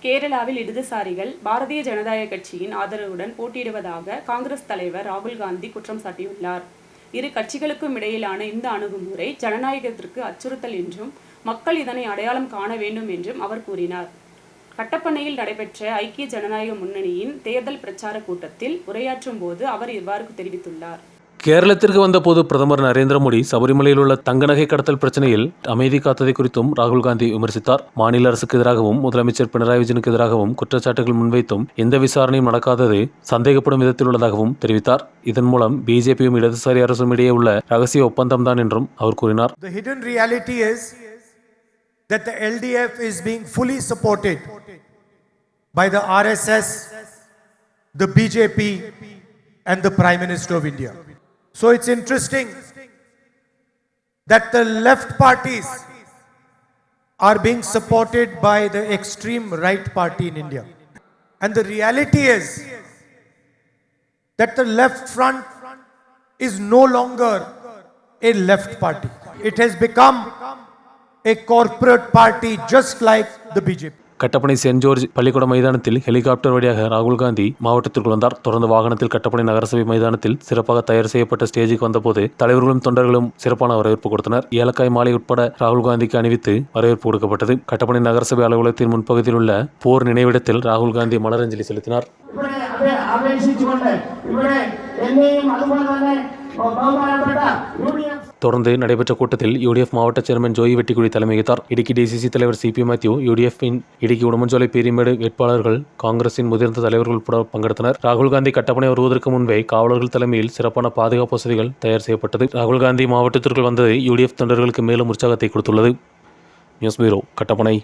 கேரளாவில் இடதுசாரிகள் பாரதிய ஜனதா கட்சியின் ஆதரவுடன் போட்டியிடுவதாக காங்கிரஸ் தலைவர் ராகுல் காந்தி குற்றம் சாட்டியுள்ளார். இரு கட்சிகளுக்கும் இடையிலான இந்த அணுகுமுறை ஜனநாயகத்திற்கு அச்சுறுத்தல் என்றும் மக்கள் இதனை அடையாளம் காண வேண்டும் என்றும் அவர் கூறினார். கட்டப்பனையில் நடைபெற்ற ஐக்கிய ஜனநாயக முன்னணியின் தேர்தல் பிரச்சார கூட்டத்தில் உரையாற்றும் போது அவர் இவ்வாறு தெரிவித்துள்ளார். கேரளத்திற்கு வந்தபோது பிரதமர் நரேந்திர மோடி சபரிமலையில் உள்ள தங்க நகை கடத்தல் பிரச்சனையில் அமைதி காத்ததை குறித்தும் ராகுல் காந்தி விமர்சித்தார். மாநில அரசுக்கு எதிராகவும் முதலமைச்சர் பினராயி விஜயனுக்கு எதிராகவும் குற்றச்சாட்டுகள் முன்வைத்தும் எந்த விசாரணையும் நடக்காதது சந்தேகப்படும் விதத்தில் உள்ளதாகவும் தெரிவித்தார். இதன் மூலம் பிஜேபியும் இடதுசாரி அரசும் இடையே உள்ள ரகசிய ஒப்பந்தம் தான் என்றும் அவர் கூறினார். The hidden reality is that the LDF is being fully supported by the RSS, the BJP and the Prime Minister of India. So it's interesting that the left parties are being supported by the extreme right party in India. And the reality is that the left front is no longer a left party. It has become a corporate party just like the BJP. Kattappana Saint George பள்ளிக்கூட மைதானத்தில் helicopter வழியாக ராகுல் காந்தி மாவட்டத்திற்கு வந்தார். தொடர்ந்து வாகனத்தில் கட்டப்பனை நகரசபை மைதானத்தில் சிறப்பாக தயார் செய்யப்பட்ட ஸ்டேஜுக்கு வந்தபோது தலைவர்களும் தொண்டர்களும் சிறப்பான வரவேற்பு கொடுத்தனர். ஏலக்காய் மாலை உட்பட ராகுல் காந்திக்கு அணிவித்து வரவேற்பு கொடுக்கப்பட்டது. கட்டப்பனை நகரசபை அலுவலகத்தின் முன்பகுதியில் உள்ள போர் நினைவிடத்தில் ராகுல் காந்தி மலரஞ்சலி செலுத்தினார். தொடர்ந்து நடைபெற்ற கூட்டத்தில் யூடிஎஃப் மாவட்ட சேர்மன் ஜோயி வெட்டிக்குடி தலைமை வகித்தார். இடுக்கி டிசிசி தலைவர் சிபி மேத்யூ, யூடிஎஃப்பின் இடுக்கி உடமஞ்சோலை பீரிமேடு வேட்பாளர்கள், காங்கிரசின் முதிர்ந்த தலைவர்கள் உட்பட பங்கெடுத்தனர். ராகுல் காந்தி கட்டப்பனை வருவதற்கு முன்பே காவலர்கள் தலைமையில் சிறப்பான பாதுகாப்பு வசதிகள் தயார் செய்யப்பட்டது. ராகுல் காந்தி மாவட்டத்திற்குள் வந்தது யூடிஎஃப் தொண்டர்களுக்கு மேலும் உற்சாகத்தை கொடுத்துள்ளது. News bureau, Kattappana.